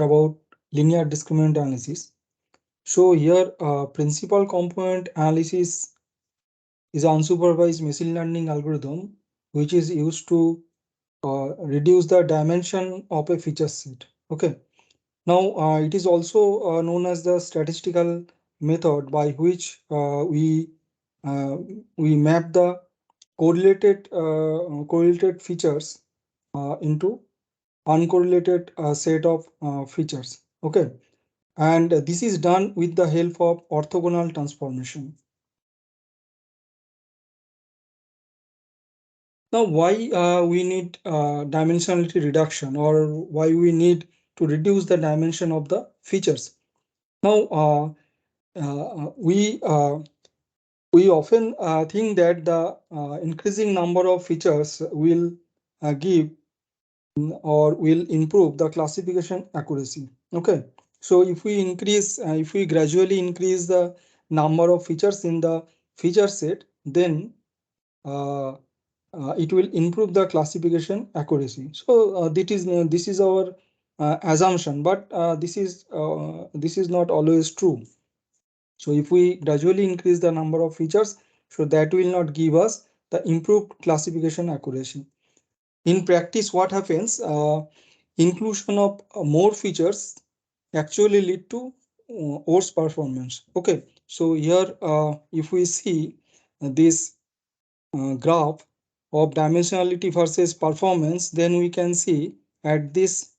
about linear discriminant analysis. So here, principal component analysis is unsupervised machine learning algorithm which is used to reduce the dimension of a feature set. Okay. Now, it is also known as the statistical method by which uh, we map the correlated features into uncorrelated set of features. Okay, and this is done with the help of orthogonal transformation. Now, why we need dimensionality reduction, or why we need to reduce the dimension of the features? Now, we often think that the increasing number of features will give or will improve the classification accuracy. Okay, so if we gradually increase the number of features in the feature set, then uh, it will improve the classification accuracy. So this is our assumption, but this is not always true. So if we gradually increase the number of features, so that will not give us the improved classification accuracy. In practice, what happens? Inclusion of more features actually lead to worse performance. Okay, so here if we see this graph of dimensionality versus performance, then we can see at this.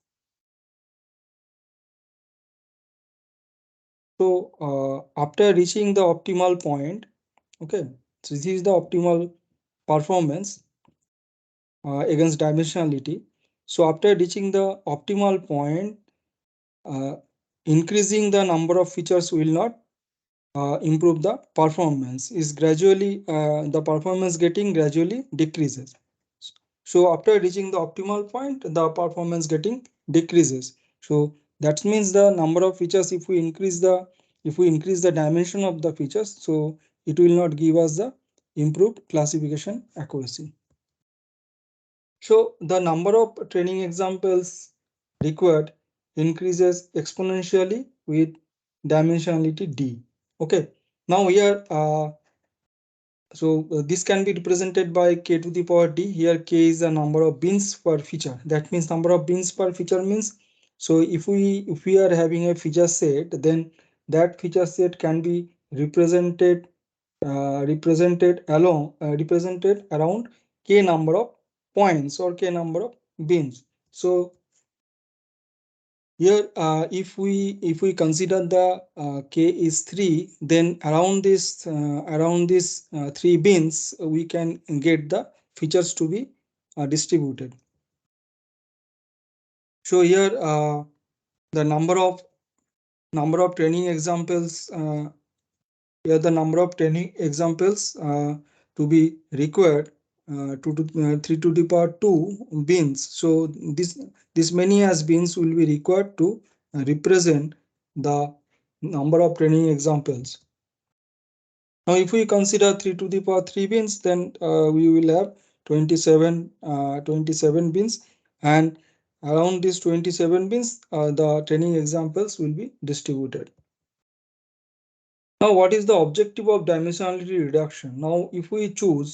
So after reaching the optimal point, okay, so this is the optimal performance against dimensionality. So after reaching the optimal point, uh, increasing the number of features will not improve the performance. Is gradually the performance getting gradually decreases. So after reaching the optimal point, the performance getting decreases. So that means the number of features, if we increase the dimension of the features, so it will not give us the improved classification accuracy. So the number of training examples required increases exponentially with dimensionality D. Okay. Now here, this can be represented by k to the power d. Here k is the number of bins per feature. That means number of bins per feature means, so if we are having a feature set, then that feature set can be represented around k number of points or k number of bins. So here, if we consider the k is 3, then around this 3 bins, we can get the features to be distributed. So here, the number of training examples. Here the number of training examples to be required to 3 to the power 2 bins. So this many as bins will be required to represent the number of training examples. Now if we consider 3 to the power 3 bins, then we will have 27 bins, and around these 27 bins the training examples will be distributed. Now, what is the objective of dimensionality reduction? Now, if we can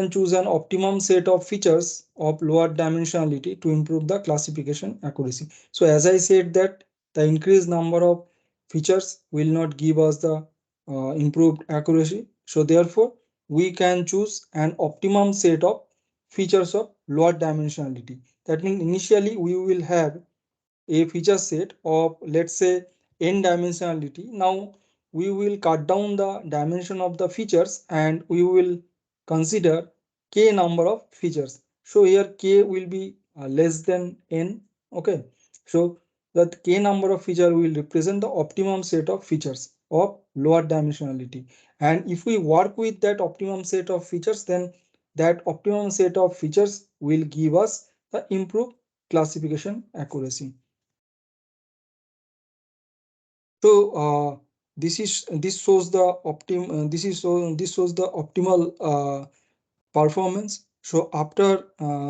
choose an optimum set of features of lower dimensionality to improve the classification accuracy. So, as I said that the increased number of features will not give us the improved accuracy. So, therefore, we can choose an optimum set of features of lower dimensionality. That means initially we will have a feature set of, let's say, n dimensionality. Now we will cut down the dimension of the features and we will consider k number of features. So here k will be less than n. Okay, so that k number of feature will represent the optimum set of features of lower dimensionality, and if we work with that optimum set of features, then that optimum set of features will give us the improved classification accuracy. So this shows the this shows the optimal performance. So after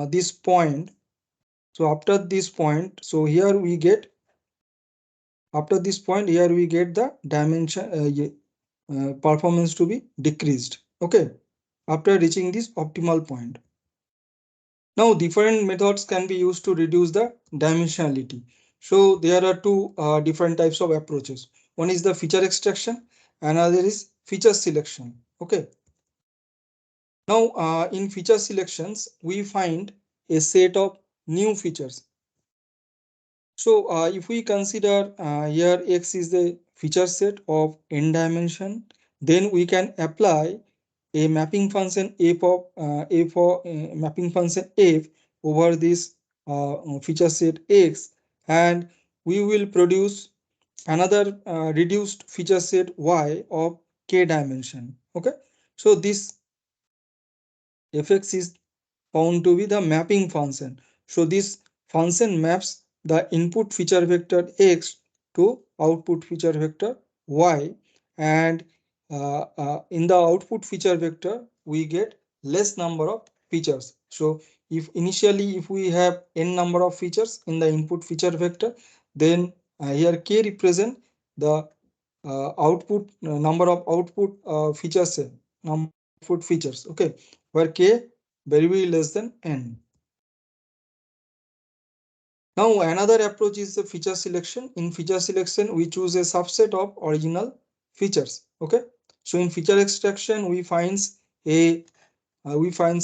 this point, So after this point, so here we get, after this point here we get the dimension performance to be decreased. Okay, after reaching this optimal point. Now different methods can be used to reduce the dimensionality. So there are two different types of approaches. One is the feature extraction, another is feature selection. Okay, now in feature selections we find a set of new features. So if we consider here X is the feature set of n dimension, then we can apply a mapping function f mapping function f over this feature set X, and we will produce another reduced feature set Y of k dimension. Okay, so this fx is found to be the mapping function. So this function maps the input feature vector x to output feature vector y, and in the output feature vector we get less number of features. So if initially if we have n number of features in the input feature vector, then here k represent the output number of output features, number of output features. Okay, where k very less than n. Now another approach is the feature selection. In feature selection, we choose a subset of original features. Okay, so in feature extraction, a we find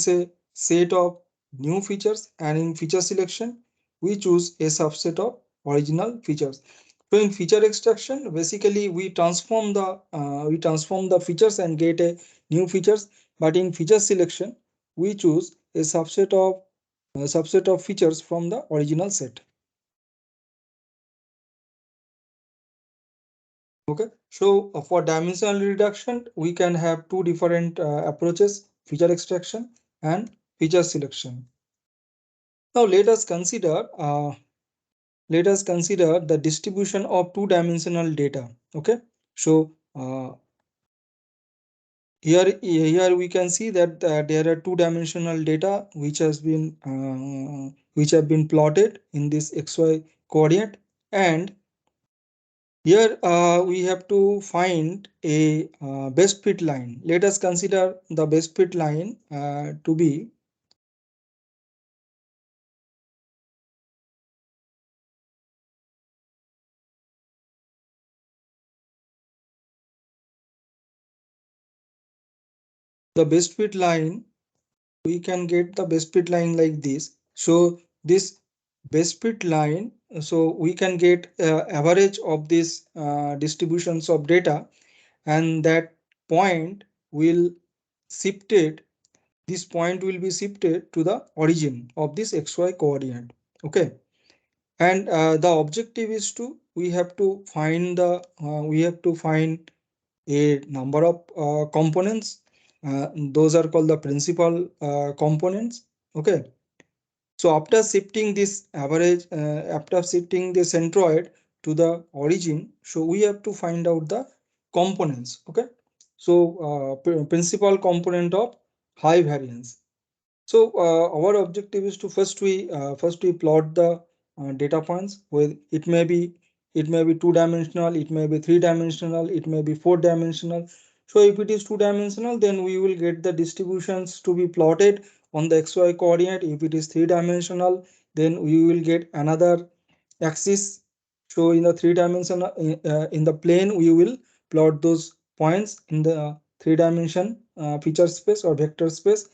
a set of new features, and in feature selection, we choose a subset of original features. So in feature extraction, basically we transform the features and get a new features. But in feature selection, we choose a subset of features from the original set. Okay, so for dimensional reduction, we can have two different approaches: feature extraction and feature selection. Now let us consider the distribution of two-dimensional data. Okay, so here we can see that there are two-dimensional data which have been plotted in this xy coordinate, and here we have to find a best fit line. Let us consider the best fit line to be the best fit line. We can get the best fit line like this. So this best fit line, so we can get average of this distributions of data, and that point will shifted this point will be shifted to the origin of this xy coordinate. Okay, and the objective is to we have to find a number of components. Those are called the principal components. Okay, so after shifting this average, after shifting the centroid to the origin, so we have to find out the components. Okay, so principal component of high variance. So our objective is to first we plot the data points. With it may be two dimensional, it may be three dimensional, it may be four dimensional. So if it is two dimensional, then we will get the distributions to be plotted on the xy coordinate. If it is three dimensional, then we will get another axis. So in the three dimensional in the plane, we will plot those points in the three dimension feature space or vector space.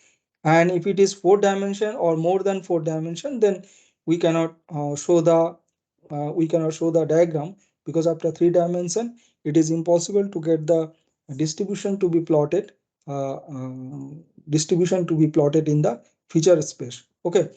And if it is four dimension or more than four dimension, then we cannot we cannot show the diagram, because after three dimension it is impossible to get the distribution to be plotted uh, uh, distribution to be plotted in the feature space. Okay,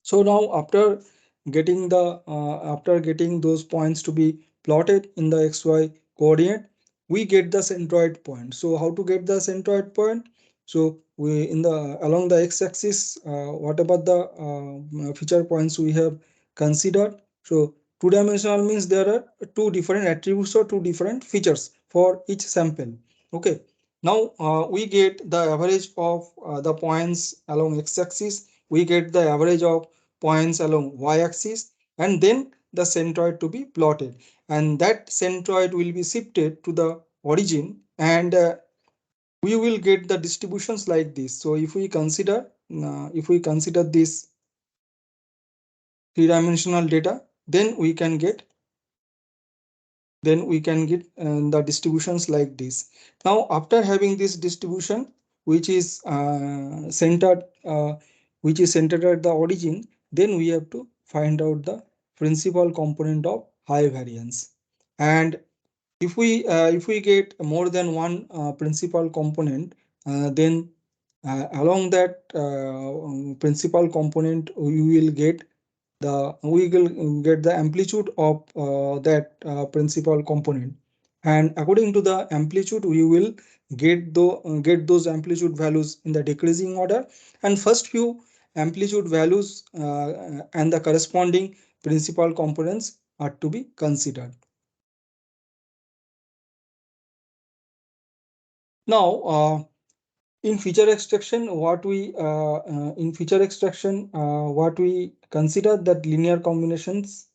so now after getting those points to be plotted in the xy coordinate, we get the centroid point. So how to get the centroid point? So we in the along the x-axis, whatever the feature points we have considered. So two-dimensional means there are two different attributes or two different features for each sample. Okay, now we get the average of the points along x-axis. We get the average of points along y-axis, and then the centroid to be plotted, and that centroid will be shifted to the origin, and we will get the distributions like this. So if we consider this three-dimensional data, then we can get the distributions like this. Now after having this distribution, which is centered at the origin, then we have to find out the principal component of high variance. And if we get more than one principal component, then along that principal component we will get the amplitude of that principal component, and according to the amplitude we will get those amplitude values in the decreasing order, and first few amplitude values and the corresponding principal components are to be considered. Now in feature extraction, what we consider that linear combinations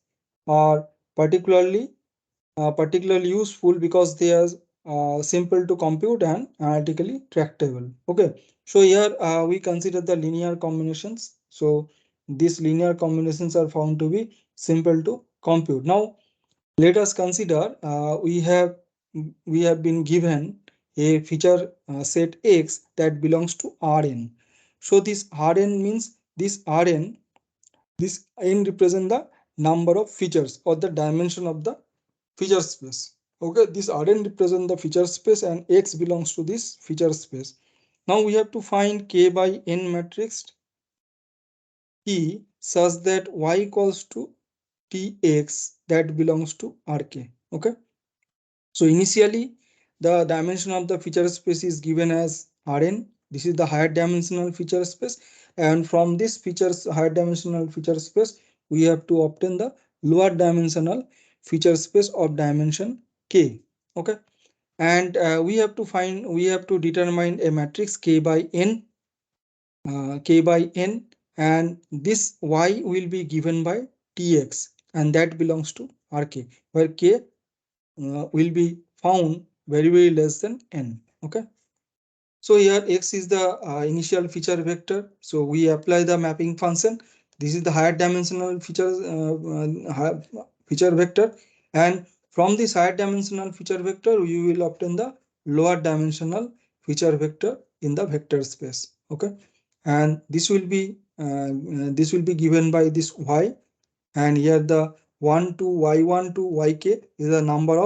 are particularly useful because they are simple to compute and analytically tractable. Okay, so here we consider the linear combinations. So these linear combinations are found to be simple to compute. Now let us consider we have been given a feature set X that belongs to Rn. So this Rn means this n represent the number of features or the dimension of the feature space. Okay, this Rn represent the feature space and X belongs to this feature space. Now we have to find k by n matrix T such that y equals to Tx that belongs to Rk. Okay. So initially, the dimension of the feature space is given as Rn. This is the higher dimensional feature space, and from this higher dimensional feature space, we have to obtain the lower dimensional feature space of dimension k. Okay, and we have to determine a matrix k by n, and this y will be given by Tx, and that belongs to Rk, where k will be found very less than n. Okay, so here x is the initial feature vector, so we apply the mapping function. This is the higher dimensional feature vector, and from this higher dimensional feature vector we will obtain the lower dimensional feature vector in the vector space. Okay, and this will be given by this y, and here the 1 to y1 to yk is the number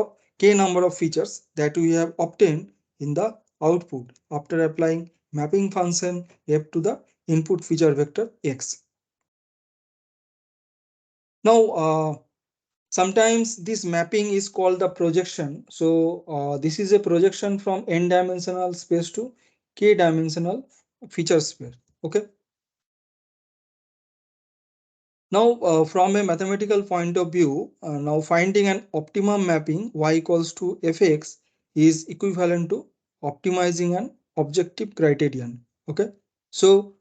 of features that we have obtained in the output after applying mapping function f to the input feature vector x. Now sometimes this mapping is called the projection. So this is a projection from n dimensional space to k dimensional feature space. Okay, now, from a mathematical point of view, now finding an optimum mapping y equals to fx is equivalent to optimizing an objective criterion. Okay, so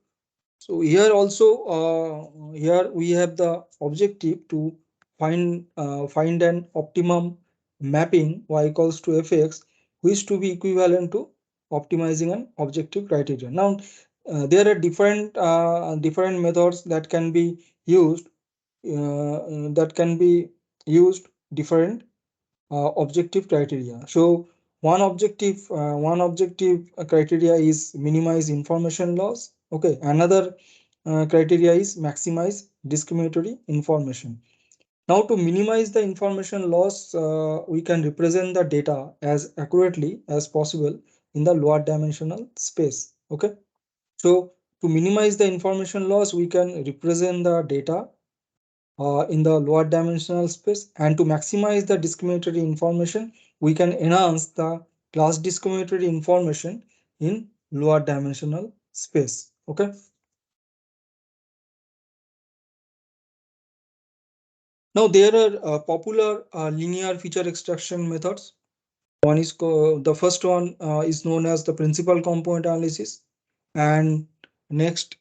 here also here we have the objective to find an optimum mapping y equals to fx, which to be equivalent to optimizing an objective criterion. Now, there are different methods that can be used different objective criteria. So one objective criteria is minimize information loss. Okay, another criteria is maximize discriminatory information. Now to minimize the information loss, we can represent the data as accurately as possible in the lower dimensional space. Okay, so to minimize the information loss, we can represent the data in the lower dimensional space, and to maximize the discriminatory information we can enhance the class discriminatory information in lower dimensional space. Okay, now there are popular linear feature extraction methods. The first one is known as the principal component analysis, and next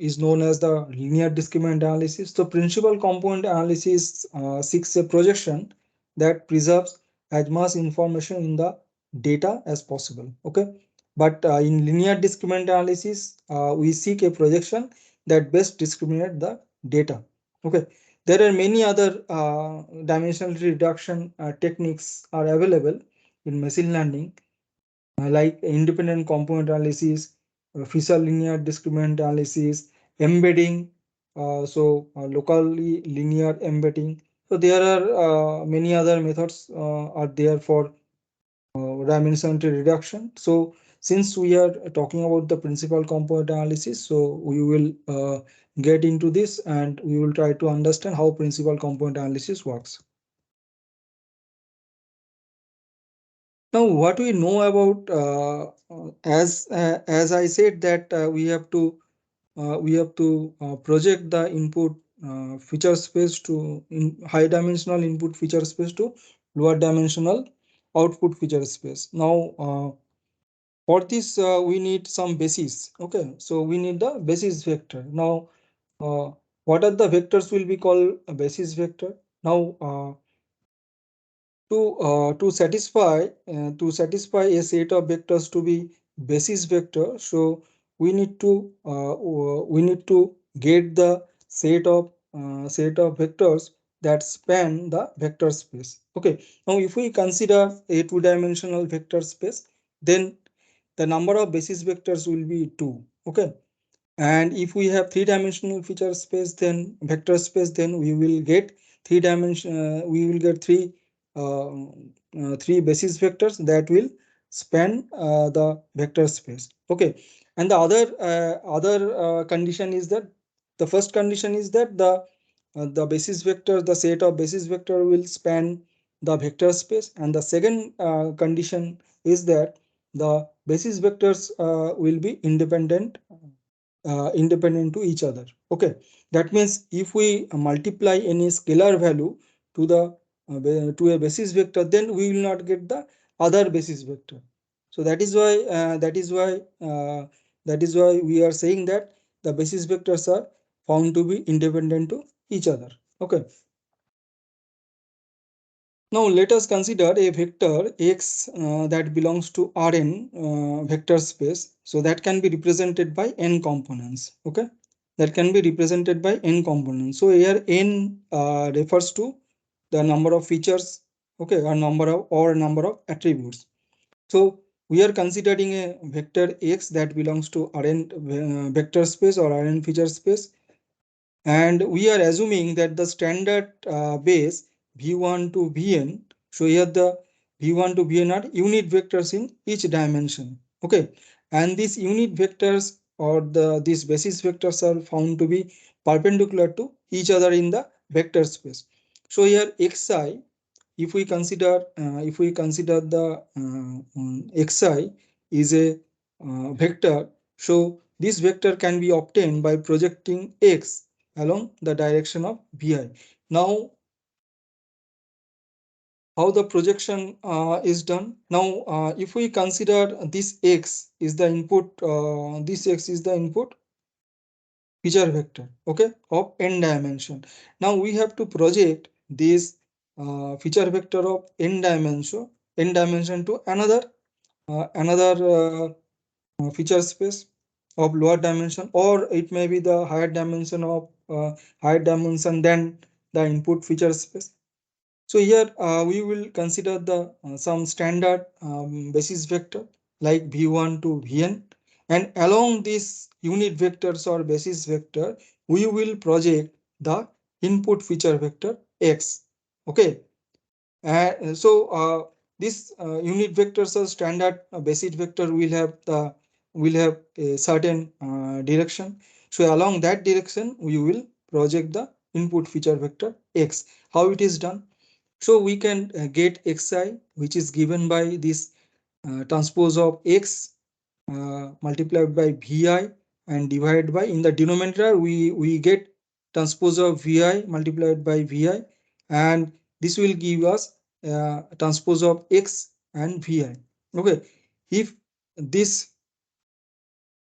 is known as the linear discriminant analysis. So principal component analysis seeks a projection that preserves as much information in the data as possible. Okay, but in linear discriminant analysis, we seek a projection that best discriminate the data. Okay, there are many other dimensionality reduction techniques are available in machine learning, like independent component analysis, Fisher linear discriminant analysis, embedding, locally linear embedding. So there are many other methods are there for dimensionality reduction. So since we are talking about the principal component analysis, so we will get into this and we will try to understand how principal component analysis works. Now, what we know about as I said that we have to project the input feature space to in high dimensional input feature space to lower dimensional output feature space. Now, for this we need some basis. Okay, so we need the basis vector. Now, what are the vectors will be called a basis vector? Now, to satisfy a set of vectors to be basis vector, so we need to get the set of vectors that span the vector space. Okay, now if we consider a two-dimensional vector space, then the number of basis vectors will be 2. Okay, and if we have three-dimensional feature space, then vector space, then we will get we will get three basis vectors that will span the vector space. Okay, and the other condition is that the first condition is that the basis vector, the set of basis vector will span the vector space, and the second condition is that the basis vectors will be independent to each other. Okay, that means if we multiply any scalar value to the to a basis vector, then we will not get the other basis vector. So that is why we are saying that the basis vectors are found to be independent to each other. Okay, now let us consider a vector x that belongs to Rn vector space. So that can be represented by n components. Okay, that can be represented by n components. So here n refers to the number of features. Okay, or number of attributes. So we are considering a vector x that belongs to Rn vector space or Rn feature space, and we are assuming that the standard base v1 to vn, so here the v1 to vn are unit vectors in each dimension. Okay, and these unit vectors or these basis vectors are found to be perpendicular to each other in the vector space. So here xi, if we consider the xi is a vector, so this vector can be obtained by projecting x along the direction of vi. Now, how the projection is done? Now, if we consider this x is the input, this x is the input feature vector, okay, of n dimension. Now we have to project this feature vector of n dimension to another feature space of lower dimension, or it may be the higher dimension than the input feature space. So here we will consider the some standard basis vector like v1 to vn, and along these unit vectors or basis vector, we will project the input feature vector x. Okay, this unit vectors or standard basis vector will have a certain direction. So along that direction, we will project the input feature vector x. How it is done? So we can get xi, which is given by this transpose of x multiplied by vi and divided by, in the denominator we get transpose of vi multiplied by vi, and this will give us transpose of x and vi. Okay, if this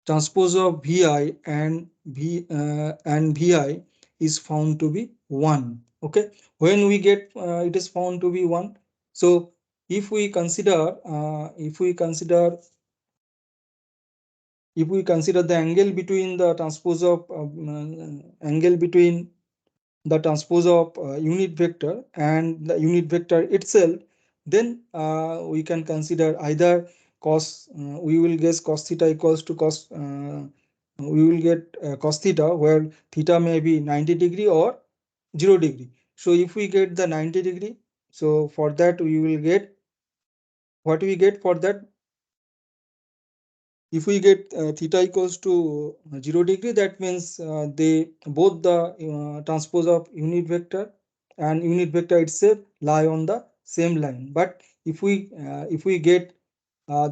transpose of vi and vi is found to be 1. Okay, when we get it is found to be 1. So if we consider the angle between the transpose of angle between the transpose of unit vector and the unit vector itself, then we can consider either cos we will guess cos theta equals to cos we will get cos theta, where theta may be 90 degree or 0 degree. So if we get the 90 degree, so for that we will get what we get for that. If we get theta equals to 0 degree, that means they both the transpose of unit vector and unit vector itself lie on the same line. But if we get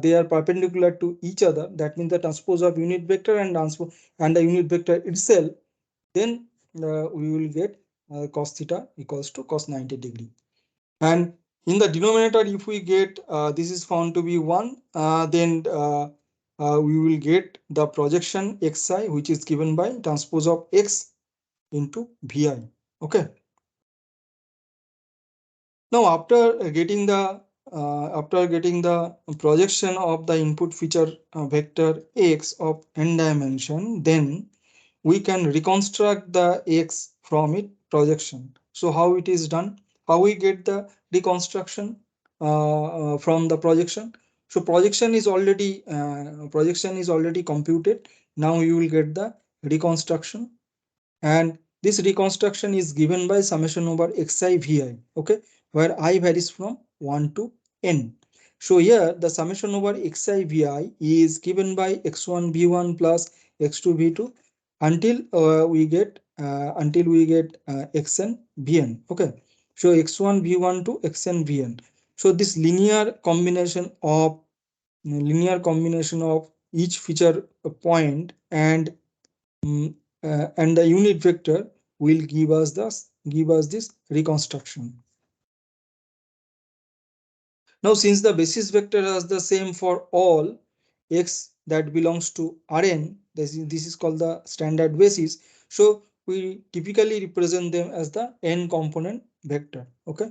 they are perpendicular to each other, that means the transpose of unit vector and transpose and the unit vector itself, then we will get cos theta equals to cos 90 degree. And in the denominator, if we get this is found to be 1, then we will get the projection xi, which is given by transpose of x into vi. Okay, now after getting the projection of the input feature vector x of n dimension, then we can reconstruct the x from its projection. So how it is done? How we get the reconstruction from the projection? So projection is already computed. Now you will get the reconstruction, and this reconstruction is given by summation over xi vi. Okay, where I varies from 1 to n. So here the summation over xi vi is given by x1 v1 plus x2 v2 until we get xn vn. Okay, so x1 v1 to xn vn. So this linear combination of each feature point mm, and the unit vector will give us this reconstruction. Now, since the basis vector is the same for all x that belongs to Rn, this is called the standard basis. So we typically represent them as the n component vector. Okay.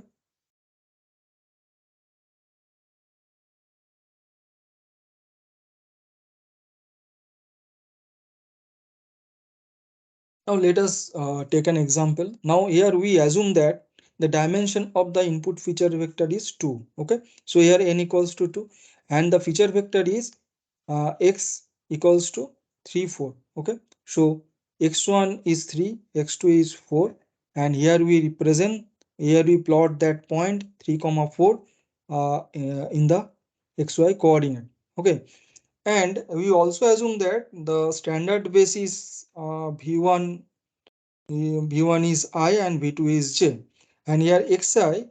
Now let us take an example. Now here we assume that the dimension of the input feature vector is 2. Okay, so here n equals to 2, and the feature vector is x equals to 3 4. Okay, so x1 is 3, x2 is 4, and here we plot that point 3 comma 4 in the xy coordinate. Okay, and we also assume that the standard basis v1 is I and v2 is j, and here xi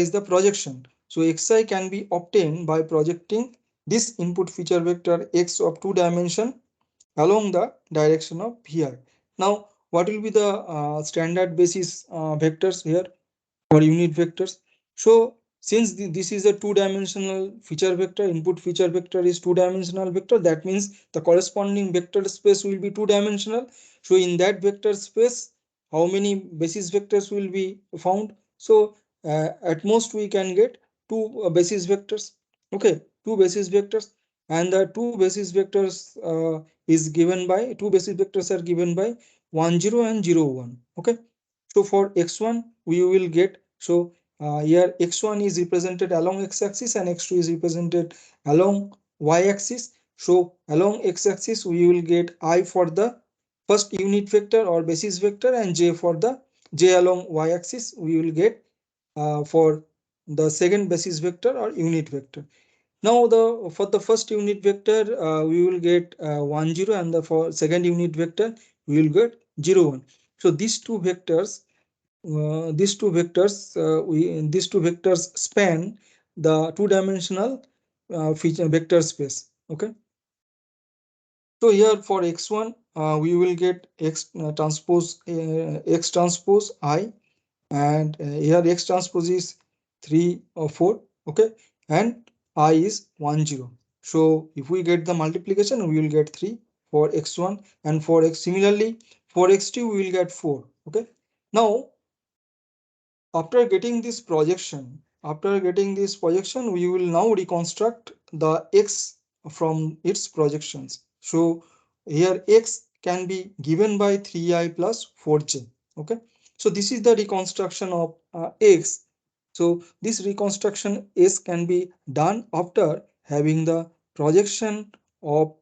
is the projection. So xi can be obtained by projecting this input feature vector x of 2 dimension along the direction of vi. Now what will be the standard basis vectors here, or unit vectors? So since this is a two-dimensional feature vector, input feature vector is two-dimensional vector, that means the corresponding vector space will be two-dimensional. So in that vector space, how many basis vectors will be found? So at most we can get two basis vectors. Okay, two basis vectors, and the two basis vectors are given by 1 0 and 0 1. Okay, so for x1 we will get, so here x1 is represented along x-axis and x2 is represented along y-axis. So along x-axis we will get I for the first unit vector or basis vector, and j for the j along y-axis we will get for the second basis vector or unit vector. Now for the first unit vector we will get 1 0, and for second unit vector we will get 0 1. So these two vectors span the two-dimensional feature vector space. Okay, so here for x1 we will get x transpose I, and here x transpose is 3 or 4. Okay, and I is 1 0. So if we get the multiplication we will get 3, for x1, and for x similarly for x2 we will get 4. Okay, now after getting this projection, we will now reconstruct the x from its projections. So here x can be given by 3i plus 4j. Okay, so this is the reconstruction of x. So this reconstruction s can be done after having the projection of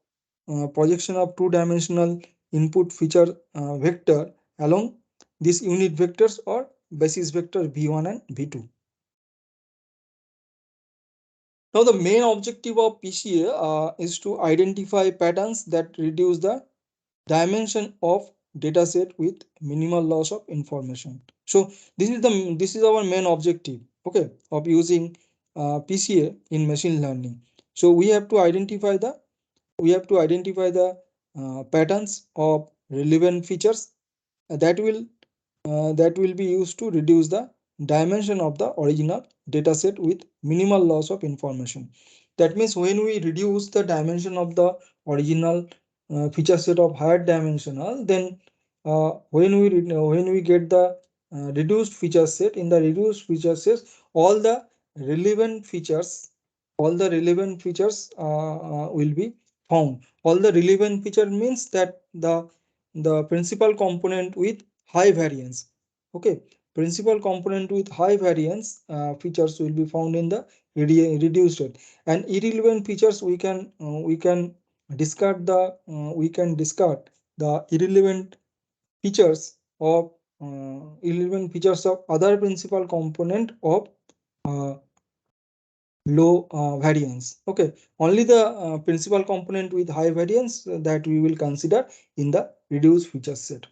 two-dimensional input feature vector along these unit vectors or basis vector v1 and v2. Now the main objective of PCA is to identify patterns that reduce the dimension of dataset with minimal loss of information. So this is our main objective, okay, of using PCA in machine learning. So we have to identify the patterns of relevant features that will be used to reduce the dimension of the original dataset with minimal loss of information. That means when we reduce the dimension of the original feature set of higher dimensional, then when we get the reduced feature set, in the reduced feature set, all the relevant features will be found. All the relevant feature means that the principal component with high variance. Okay, principal component with high variance features will be found in the reduced rate, and irrelevant features we can discard the of irrelevant features of other principal component of uh, low variance. Okay, only the principal component with high variance that we will consider in the reduced feature set.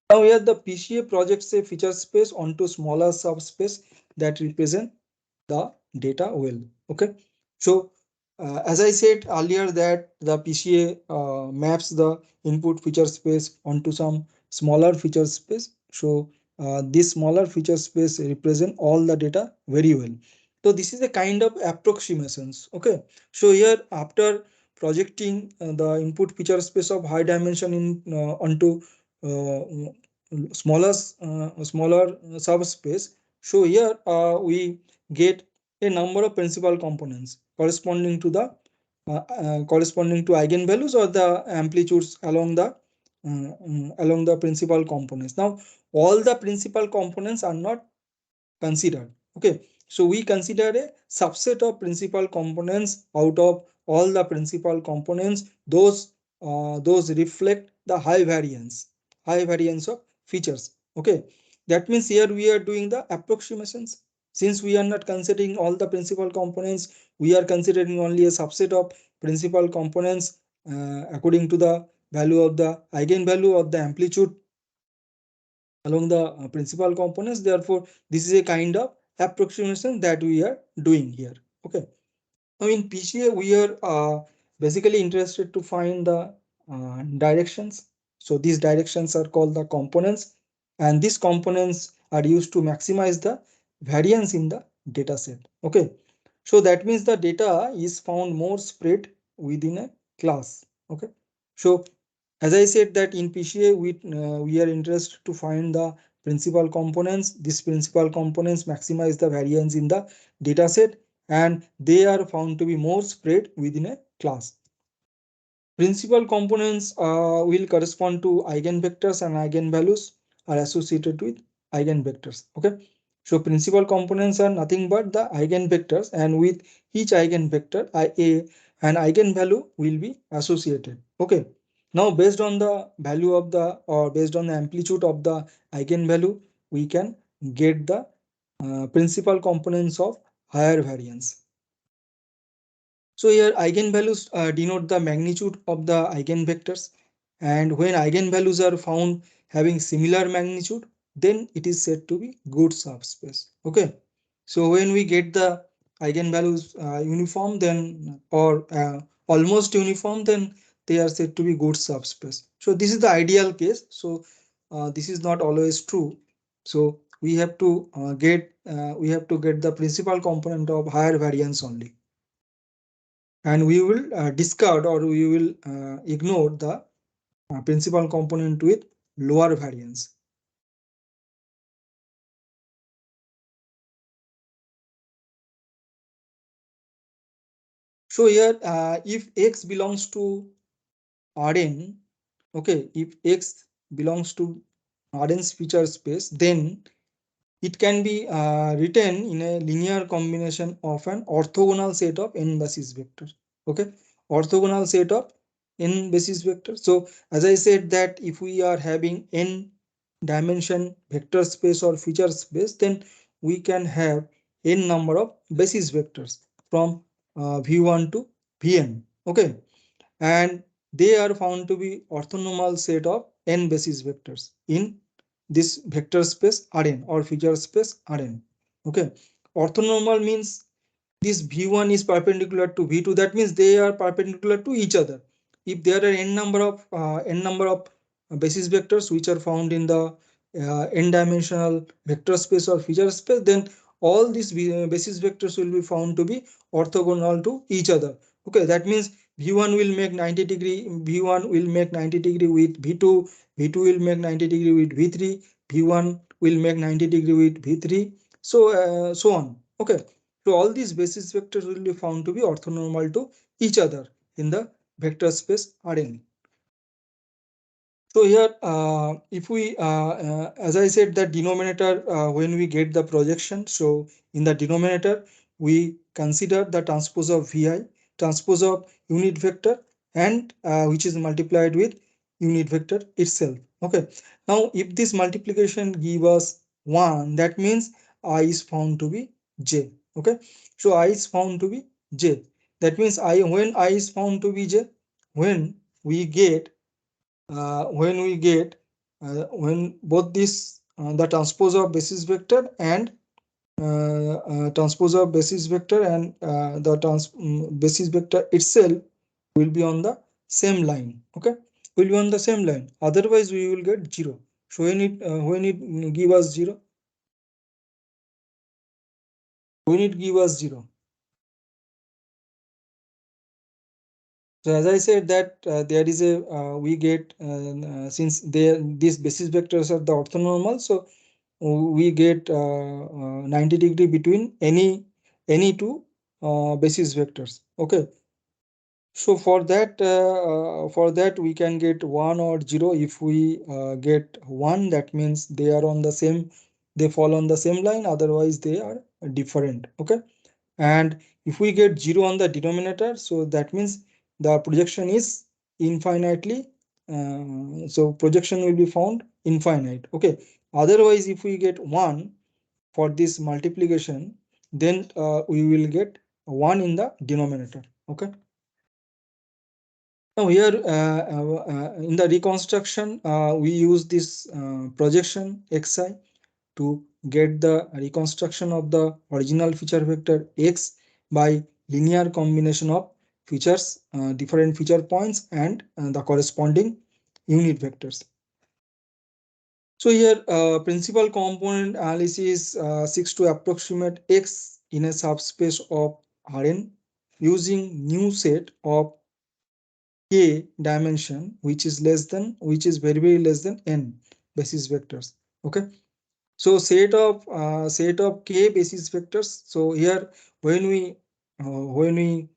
Now here the PCA projects a feature space onto smaller subspace that represent the data well. Okay, so as I said earlier that the PCA maps the input feature space onto some smaller feature space. So this smaller feature space represent all the data very well. So this is a kind of approximations. Okay, so here after projecting the input feature space of high dimension in onto smaller subspace. So here we get a number of principal components corresponding to eigenvalues or the amplitudes along the principal components. Now all the principal components are not considered. Okay, so we consider a subset of principal components out of all the principal components. Those reflect the high variance of features. Okay, that means here we are doing the approximations. Since we are not considering all the principal components, we are considering only a subset of principal components according to the value of the eigenvalue of the amplitude along the principal components. Therefore this is a kind of approximation that we are doing here. Okay, now in PCA we are basically interested to find the directions. So these directions are called the components, and these components are used to maximize the variance in the data set. Okay, so that means the data is found more spread within a class. Okay, so as I said that in PCA we are interested to find the principal components. These principal components maximize the variance in the data set, and they are found to be more spread within a class. Principal components will correspond to eigenvectors, and eigenvalues are associated with eigenvectors. Okay, so principal components are nothing but the eigenvectors, and with each eigenvector an eigenvalue will be associated. Okay, now based on the value of the or based on the amplitude of the eigenvalue, we can get the principal components of higher variance. So here eigenvalues denote the magnitude of the eigenvectors, and when eigenvalues are found having similar magnitude, then it is said to be good subspace. Okay, so when we get the eigenvalues uniform, then or almost uniform, then they are said to be good subspace. So this is the ideal case. So this is not always true. So we have to get the principal component of higher variance only, and we will discard or we will ignore the principal component with lower variance. So here if X belongs to Rn, okay, if X belongs to Rn's feature space, then it can be written in a linear combination of an orthogonal set of n basis vectors. Okay, orthogonal set of n basis vectors. So as I said that if we are having n dimension vector space or feature space, then we can have n number of basis vectors from v1 to vn. Okay, and they are found to be orthonormal set of n basis vectors in this vector space Rn or feature space Rn. Okay, orthonormal means this v1 is perpendicular to v2. That means they are perpendicular to each other. If there are n number of basis vectors which are found in the n dimensional vector space or feature space, then all these basis vectors will be found to be orthogonal to each other. Okay, that means v1 will make 90 degree, v1 will make 90 degree with v2, v2 will make 90 degree with v3, v1 will make 90 degree with v3, so on. Okay, so all these basis vectors will be found to be orthonormal to each other in the vector space Rn. So here, if we, as I said, that denominator, when we get the projection, so in the denominator, we consider the transpose of Vi, transpose of unit vector, and which is multiplied with unit vector itself. Okay. Now, if this multiplication give us 1, that means I is found to be J. Okay. So I is found to be J. That means when I is found to be J, when we get when both this the transpose of basis vector and transpose of basis vector and basis vector itself will be on the same line. Okay, will be on the same line, otherwise we will get 0. So when it give us 0, when it give us 0. So as I said that there is a we get since there these basis vectors are the orthonormal, so we get 90 degree between any two basis vectors. Okay, so for that we can get 1 or 0. If we get 1, that means they are on the same, they fall on the same line, otherwise they are different. Okay, and if we get 0 on the denominator, so that means the projection is infinitely so projection will be found infinite. Okay, otherwise if we get 1 for this multiplication, then we will get 1 in the denominator. Okay, now here in the reconstruction we use this projection xi to get the reconstruction of the original feature vector x by linear combination of features, different feature points, and the corresponding unit vectors. So here principal component analysis seeks to approximate x in a subspace of Rn using new set of k dimension which is very less than n basis vectors. Okay, so set of k basis vectors. So here when we when we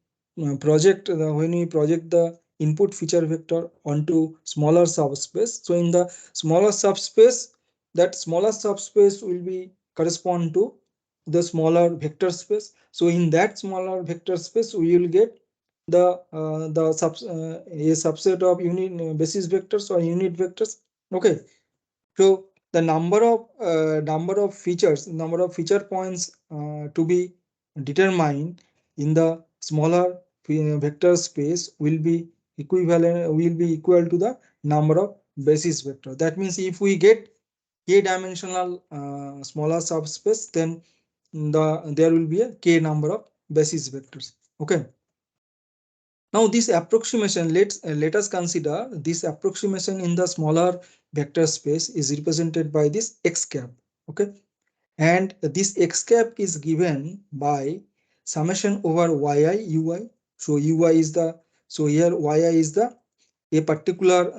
project the input feature vector onto smaller subspace, so in the smaller subspace, that smaller subspace will be correspond to the smaller vector space. So in that smaller vector space we will get a subset of unit basis vectors or unit vectors. Okay, so the number of feature points to be determined in the smaller vector space will be equal to the number of basis vector. That means if we get k dimensional smaller subspace, then there will be a k number of basis vectors. Okay, now this approximation, let us consider this approximation in the smaller vector space is represented by this x cap. Okay, and this x cap is given by summation over yi ui. So ui is the, so here yi is the a particular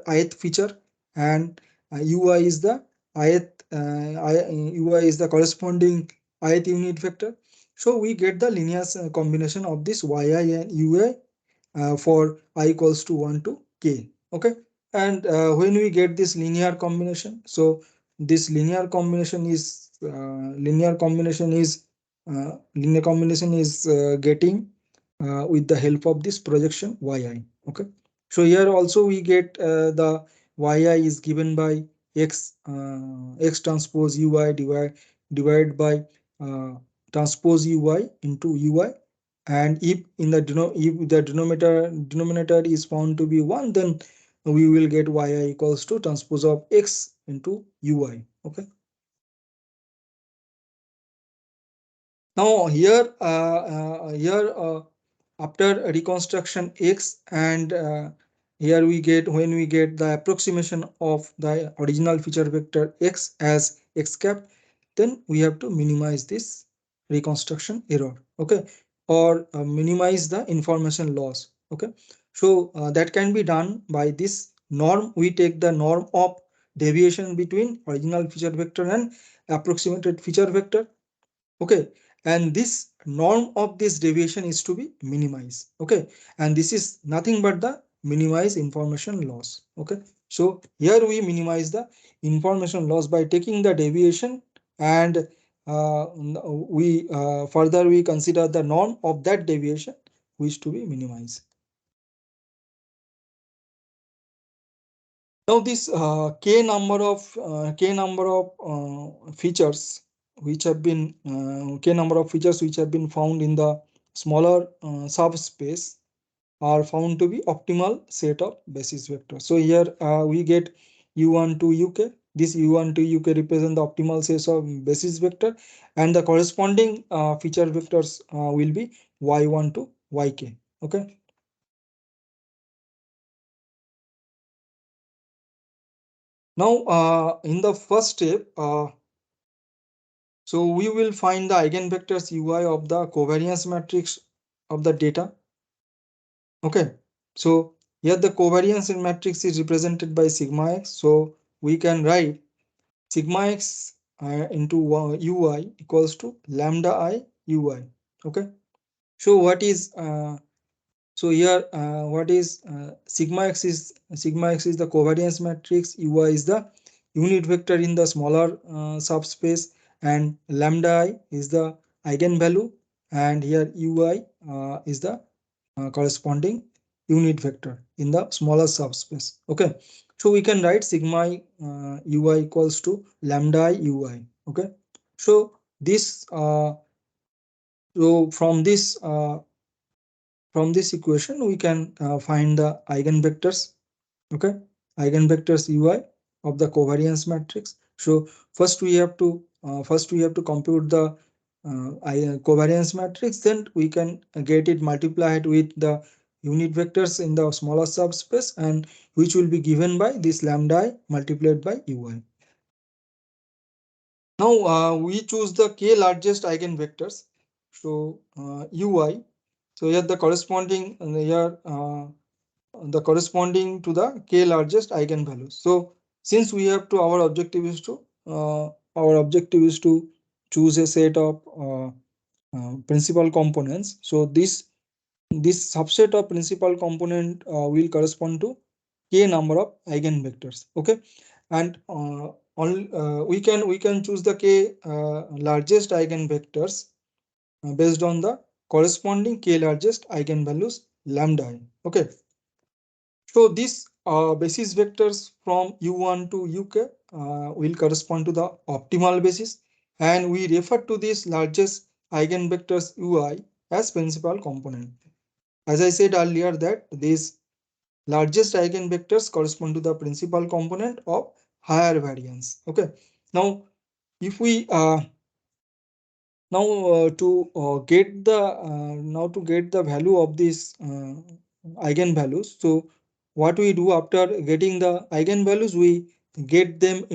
ith feature, and ui is the ith ui is the corresponding ith unit vector. So we get the linear combination of this yi and ui for I equals to 1 to k. Okay, and when we get this linear combination, so this linear combination is getting with the help of this projection yi. Okay, so here also we get the yi is given by x transpose ui divided by uh, transpose ui into ui, and if the denominator is found to be 1, then we will get yi equals to transpose of x into ui. Okay, now here after reconstruction x, and here we get, when we get the approximation of the original feature vector x as x cap, then we have to minimize this reconstruction error. Okay, or minimize the information loss. Okay, so that can be done by this norm. We take the norm of deviation between original feature vector and approximated feature vector. Okay, and this norm of this deviation is to be minimized. Okay, and this is nothing but the minimize information loss. Okay, so here we minimize the information loss by taking the deviation, and we further we consider the norm of that deviation which to be minimized. Now this k number of features which have been k number of features which have been found in the smaller subspace are found to be optimal set of basis vectors. So here we get u1 to uk. This u1 to uk represent the optimal set of basis vector, and the corresponding feature vectors will be y1 to yk. Okay. Now in the first step, so we will find the eigenvectors ui of the covariance matrix of the data. Okay. So here the covariance matrix is represented by sigma x. So we can write sigma x into ui equals to lambda I ui. Okay. So what is so here what is sigma x is the covariance matrix, ui is the unit vector in the smaller subspace, and lambda I is the eigenvalue, and here ui is the corresponding unit vector in the smaller subspace. Okay, so we can write sigma ui equals to lambda I ui. Okay, so this so from this equation we can find the eigenvectors. Okay, eigenvectors ui of the covariance matrix. So first we have to compute the covariance matrix, then we can get it multiplied with the unit vectors in the smaller subspace, and which will be given by this lambda I multiplied by ui. Now we choose the k largest eigenvectors. So ui, so here the corresponding the corresponding to the k largest eigenvalues. So since we have to, our objective is to choose a set of principal components. So this subset of principal component will correspond to k number of eigenvectors. Okay, and we can choose the k largest eigenvectors based on the corresponding k largest eigenvalues lambda I. Okay, so these basis vectors from u1 to uk will correspond to the optimal basis, and we refer to this largest eigenvectors ui as principal component. As I said earlier, that these largest eigenvectors correspond to the principal component of higher variance. Okay, now if we now to get the value of these eigenvalues, so what we do after getting the eigenvalues, we get them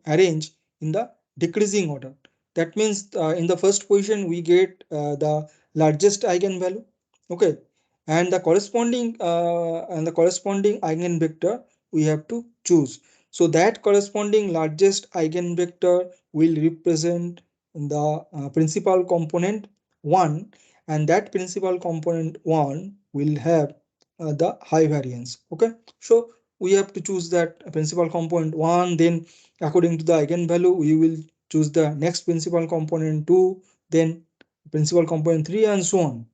arranged in the decreasing order. That means in the first position we get the largest eigenvalue. Okay, and the corresponding eigenvector we have to choose. So that corresponding largest eigenvector will represent the principal component 1, and that principal component 1 will have the high variance. Okay, so we have to choose that principal component 1, then according to the eigenvalue we will choose the next principal component 2, then principal component 3, and so on.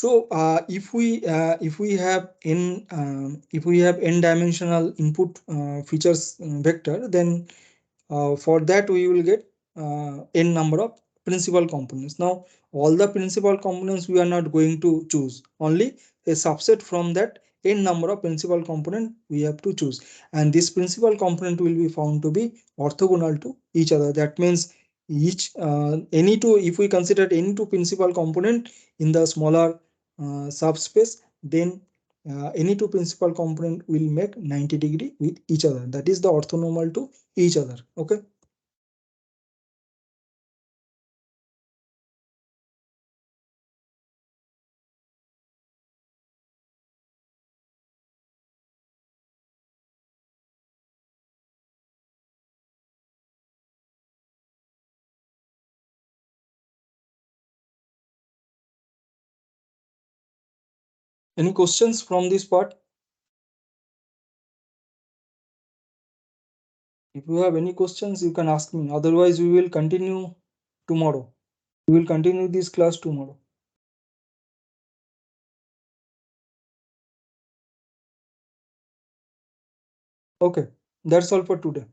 So if we have n dimensional input features vector, then for that we will get n number of principal components. Now all the principal components we are not going to choose, only a subset from that n number of principal component we have to choose, and this principal component will be found to be orthogonal to each other. That means each any two, if we consider any two principal component in the smaller subspace, then any two principal component will make 90° with each other. That is the orthonormal to each other. Okay. Any questions from this part? If you have any questions, you can ask me. Otherwise, we will continue tomorrow. We will continue this class tomorrow. Okay, that's all for today.